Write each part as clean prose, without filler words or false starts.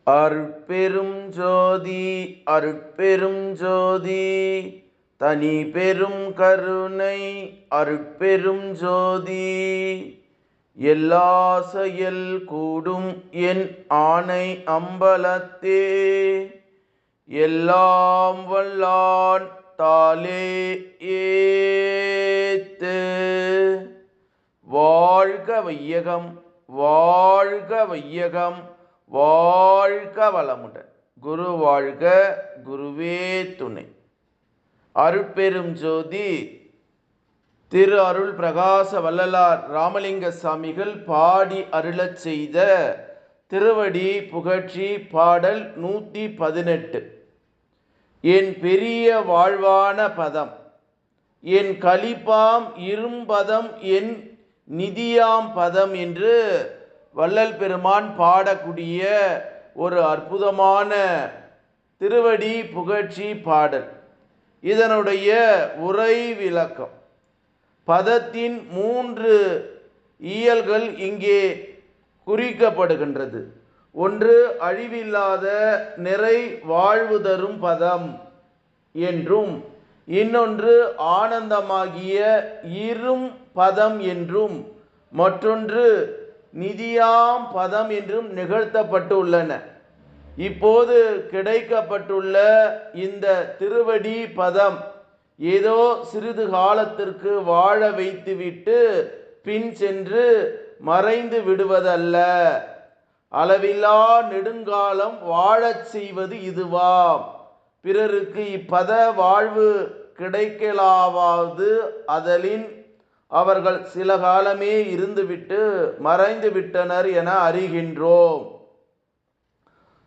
அருட்பெரும் ஜோதி அருட்பெரும் ஜோதி தனி பெரும் கருணை அருட்பெரும் ஜோதி எல்லா செயல் கூடும் என் ஆணை அம்பலத்தே எல்லாம் வல்லான் தாலே ஏத்து. வாழ்க வையகம் வாழ்க வையகம் வாழ்க வளமுடன். குரு வாழ்க, குருவே துணை. அருட்பெரும் ஜோதி திரு அருள் பிரகாச வள்ளலார் ராமலிங்க சாமிகள் பாடி அருளச் செய்த திருவடி புகழ்ச்சி பாடல் 118. என் பெரிய வாழ்வான பதம், என் கலிப்பாம் இரும்பதம், என் நிதியாம் பதம் என்று வள்ளல் பெருமான் பாடக்கூடிய ஒரு அற்புதமான திருவடி புகழ்ச்சி பாடல். இதனுடைய உரை விளக்கம். பதத்தின் 3 இயல்கள் இங்கே குறிக்கப்படுகின்றது. ஒன்று அழிவில்லாத நிறை வாழ்வு தரும் பதம் என்றும், இன்னொன்று ஆனந்தமாகிய இரும் பதம் என்றும், மற்றொன்று நிதியாம் பதம் என்றும் நிகழ்த்தப்பட்டுள்ளன. இப்போது கிடைக்கப்பட்டுள்ள இந்த திருவடி பதம் ஏதோ சிறிது காலத்திற்கு வாழ வைத்துவிட்டு பின் சென்று மறைந்து விடுவதல்ல. அளவில்லா நெடுங்காலம் வாழச் செய்வது இதுவாம். பிறருக்கு இப்பத வாழ்வு கிடைக்கலாவது அதலின் அவர்கள் சில காலமே இருந்துவிட்டு மறைந்து விட்டனர் என அறிகின்றோம்.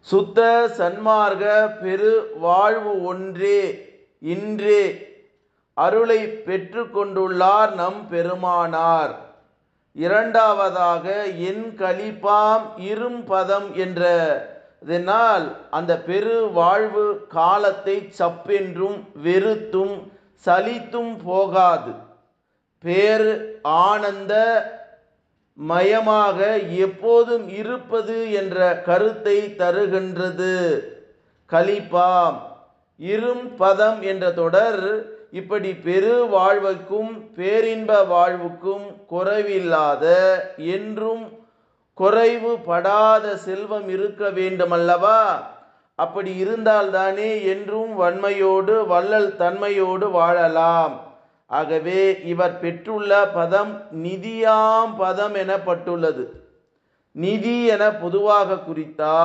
சுத்த சன்மார்க்க பெரு வாழ்வு ஒன்றே இன்றே அருளை பெற்று கொண்டுள்ளார் நம் பெருமானார். இரண்டாவதாக என் கலிப்பாம் இரும் பதம் என்றதனால் அந்த பெரு வாழ்வு காலத்தை சப்பென்றும் வெறுத்தும் சலித்தும் போகாது, பேர் ஆனந்த மயமாக எப்போதும் இருப்பது என்ற கருத்தை தருகின்றது. கலிப்பாம் இரும் பதம் என்ற தொடர் இப்படி பெரு வாழ்வுக்கும் பேரின்ப வாழ்வுக்கும் குறைவில்லாத, என்றும் குறைவு படாத செல்வம் இருக்க வேண்டுமல்லவா? அப்படி இருந்தால்தானே என்றும் வன்மையோடு வள்ளல் தன்மையோடு வாழலாம். ஆகவே இவர் பெற்றுள்ள பதம் நிதியாம் பதம் எனப்பட்டுள்ளது. நிதி என பொதுவாக குறித்தால்